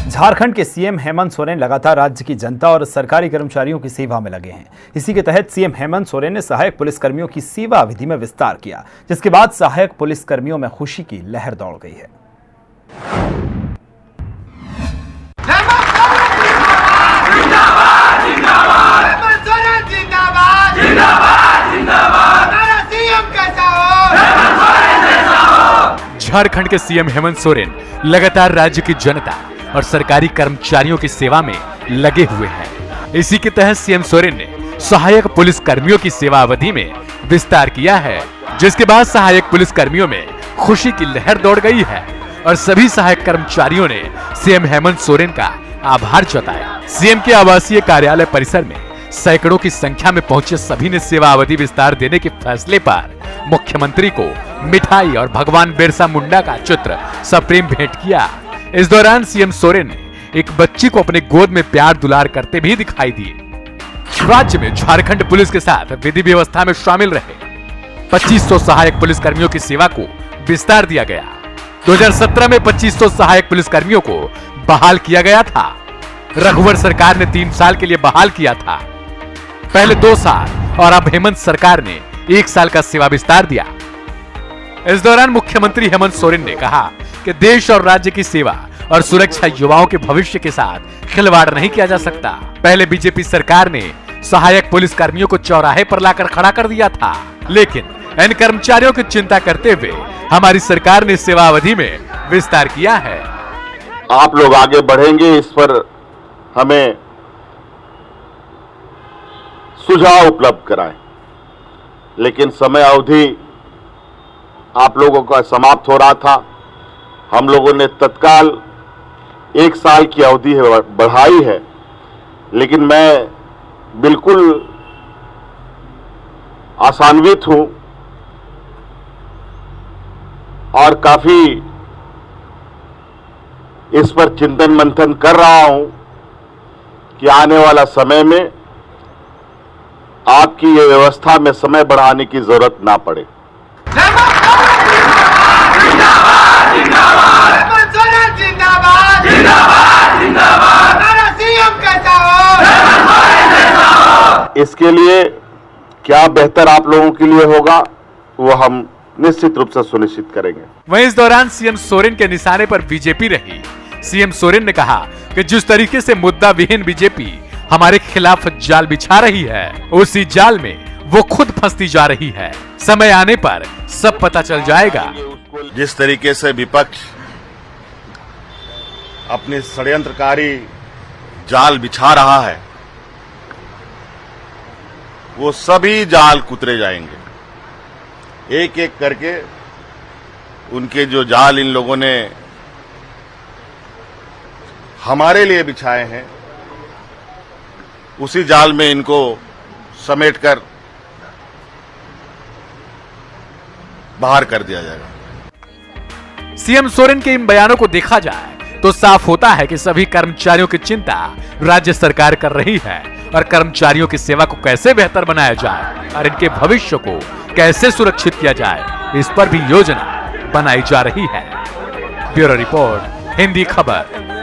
झारखंड के सीएम हेमंत सोरेन लगातार राज्य की जनता और सरकारी कर्मचारियों की सेवा में लगे हैं। इसी के तहत सीएम हेमंत सोरेन ने सहायक पुलिसकर्मियों की सेवा अवधि में विस्तार किया, जिसके बाद सहायक पुलिसकर्मियों में खुशी की लहर दौड़ गई है। झारखंड के सीएम हेमंत सोरेन लगातार राज्य की जनता और सरकारी कर्मचारियों की सेवा में लगे हुए हैं। इसी के तहत सीएम सोरेन ने सहायक पुलिस कर्मियों की सेवा अवधि में विस्तार किया है, जिसके बाद सहायक पुलिस कर्मियों में खुशी की लहर दौड़ गई है और सभी सहायक कर्मचारियों ने सीएम हेमंत सोरेन का आभार जताया। सीएम के आवासीय कार्यालय परिसर में सैकड़ों की संख्या में पहुंचे सभी ने सेवा अवधि विस्तार देने के फैसले पर मुख्यमंत्री को मिठाई और भगवान बिरसा मुंडा का चित्र सप्रेम भेंट किया। इस दौरान सीएम सोरेन ने एक बच्ची को अपने गोद में प्यार दुलार करते भी दिखाई दिए। राज्य में झारखंड पुलिस के साथ विधि व्यवस्था में शामिल रहे 2500 सहायक पुलिस कर्मियों की सेवा को विस्तार दिया गया। 2017 में 2500 सहायक पुलिस कर्मियों को बहाल किया गया था। रघुवर सरकार ने 3 साल के लिए बहाल किया था, पहले 2 साल और अब हेमंत सरकार ने 1 साल का सेवा विस्तार दिया। इस दौरान मुख्यमंत्री हेमंत सोरेन ने कहा कि देश और राज्य की सेवा और सुरक्षा युवाओं के भविष्य के साथ खिलवाड़ नहीं किया जा सकता। पहले बीजेपी सरकार ने सहायक पुलिस कर्मियों को चौराहे पर लाकर खड़ा कर दिया था, लेकिन इन कर्मचारियों की चिंता करते हुए हमारी सरकार ने सेवा अवधि में विस्तार किया है। आप लोग आगे बढ़ेंगे, इस पर हमें सुझाव उपलब्ध कराएं, लेकिन समय अवधि आप लोगों का समाप्त हो रहा था। हम लोगों ने तत्काल 1 साल की अवधि बढ़ाई है, लेकिन मैं बिल्कुल आशान्वित हूं और काफी इस पर चिंतन मंथन कर रहा हूं कि आने वाला समय में आपकी ये व्यवस्था में समय बढ़ाने की जरूरत ना पड़े। इसके लिए क्या बेहतर आप लोगों के लिए होगा, वो हम निश्चित रूप से सुनिश्चित करेंगे। वहीं इस दौरान सीएम सोरेन के निशाने पर बीजेपी रही। सीएम सोरेन ने कहा कि जिस तरीके से मुद्दा विहीन बीजेपी हमारे खिलाफ जाल बिछा रही है, उसी जाल में वो खुद फंसती जा रही है। समय आने पर सब पता चल जाएगा। जिस तरीके से विपक्ष अपने षड्यंत्रकारी जाल बिछा रहा है, वो सभी जाल कुतरे जाएंगे। एक एक करके उनके जो जाल इन लोगों ने हमारे लिए बिछाए हैं, उसी जाल में इनको समेटकर बाहर कर दिया जाएगा। सीएम सोरेन के इन बयानों को देखा जाए तो साफ होता है कि सभी कर्मचारियों की चिंता राज्य सरकार कर रही है और कर्मचारियों की सेवा को कैसे बेहतर बनाया जाए और इनके भविष्य को कैसे सुरक्षित किया जाए, इस पर भी योजना बनाई जा रही है। ब्यूरो रिपोर्ट, हिंदी खबर।